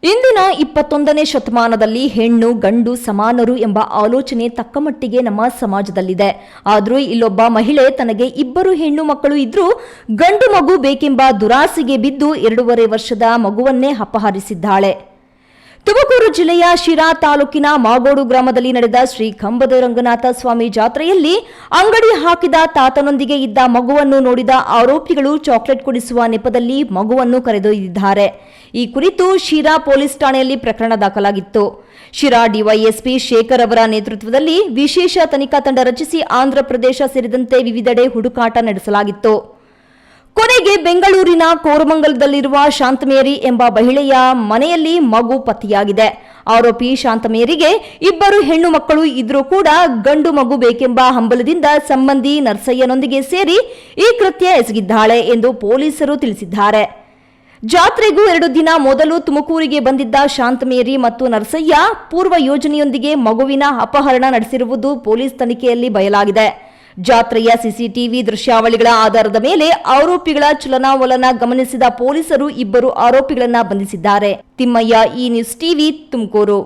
ಇಂದಿನ 21ನೇ ಶತಮಾನದಲ್ಲಿ ಹೆಣ್ಣು ಗಂಡು ಸಮಾನರು ಎಂಬ ಆಲೋಚನೆ ತಕ್ಕಮಟ್ಟಿಗೆ ನಮ್ಮ ಸಮಾಜದಲ್ಲಿದೆ. ಆದರೂ ಇಲ್ಲೊಬ್ಬ ಮಹಿಳೆ ತನಗೆ 2 ಹೆಣ್ಣು ಮಕ್ಕಳು ಇದ್ರೂ ಗಂಡು ಮಗು ಬೇಕೆಂಬ ದುರಾಸೆಗೆ ಬಿದ್ದು 2.5 ವರ್ಷದ ಮಗುವನ್ನೇ ಅಪಹರಿಸಿದ್ದಾಳೆ. ತುಮಕೂರು ಜಿಲ್ಲೆಯ ಶಿರಾ ತಾಲೂಕಿನ ಮಾಗೋಡು ಗ್ರಾಮದಲ್ಲಿ ನಡೆದ ಶ್ರೀ ಕಂಬದ ರಂಗನಾಥ ಸ್ವಾಮಿ ಜಾತ್ರೆಯಲ್ಲಿ ಅಂಗಡಿ ಹಾಕಿದ ತಾತನೊಂದಿಗೆ ಇದ್ದ ಮಗುವನ್ನು ನೋಡಿದ ಆರೋಪಿಗಳು ಚಾಕ್ಲೇಟ್ ಕೊಡಿಸುವ ನೆಪದಲ್ಲಿ ಮಗುವನ್ನು ಕರೆದೊಯ್ದಿದ್ದಾರೆ. ಈ ಕುರಿತು ಶಿರಾ ಪೊಲೀಸ್ ಠಾಣೆಯಲ್ಲಿ ಪ್ರಕರಣ ದಾಖಲಾಗಿತ್ತು. ಶಿರಾ ಡಿವೈಎಸ್ಪಿ ಶೇಖರ್ ಅವರ ನೇತೃತ್ವದಲ್ಲಿ ವಿಶೇಷ ತನಿಖಾ ತಂಡ ರಚಿಸಿ ಆಂಧ್ರಪ್ರದೇಶ ಸೇರಿದಂತೆ ವಿವಿಧೆಡೆ ಹುಡುಕಾಟ ನಡೆಸಲಾಗಿತ್ತು. ಕೊನೆಗೆ ಬೆಂಗಳೂರಿನ ಕೋರಮಂಗಲದಲ್ಲಿರುವ ಶಾಂತಮೇರಿ ಎಂಬ ಮಹಿಳೆಯ ಮನೆಯಲ್ಲಿ ಮಗು ಪತ್ತೆಯಾಗಿದೆ. ಆರೋಪಿ ಶಾಂತಮೇರಿಗೆ 2 ಹೆಣ್ಣು ಮಕ್ಕಳು ಇದ್ರೂ ಕೂಡ ಗಂಡು ಮಗು ಬೇಕೆಂಬ ಹಂಬಲದಿಂದ ಸಂಬಂಧಿ ನರ್ಸಯ್ಯನೊಂದಿಗೆ ಸೇರಿ ಈ ಕೃತ್ಯ ಎಸಗಿದ್ದಾಳೆ ಎಂದು ಪೊಲೀಸರು ತಿಳಿಸಿದ್ದಾರೆ. ಜಾತ್ರೆಗೂ 2 ದಿನ ಮೊದಲು ತುಮಕೂರಿಗೆ ಬಂದಿದ್ದ ಶಾಂತಮೇರಿ ಮತ್ತು ನರ್ಸಯ್ಯ ಪೂರ್ವ ಯೋಜನೆಯೊಂದಿಗೆ ಮಗುವಿನ ಅಪಹರಣ ನಡೆಸಿರುವುದು ಪೊಲೀಸ್ ತನಿಖೆಯಲ್ಲಿ ಬಯಲಾಗಿದೆ. ಜಾತ್ರೆಯ ಸಿಸಿಟಿವಿ ದೃಶ್ಯಾವಳಿಗಳ ಆಧಾರದ ಮೇಲೆ ಆರೋಪಿಗಳ ಚಲನಾವಲನ ಗಮನಿಸಿದ ಪೊಲೀಸರು 2 ಆರೋಪಿಗಳನ್ನು ಬಂಧಿಸಿದ್ದಾರೆ. ತಿಮ್ಮಯ್ಯ, ಈ ನ್ಯೂಸ್ ಟಿವಿ, ತುಮಕೂರು.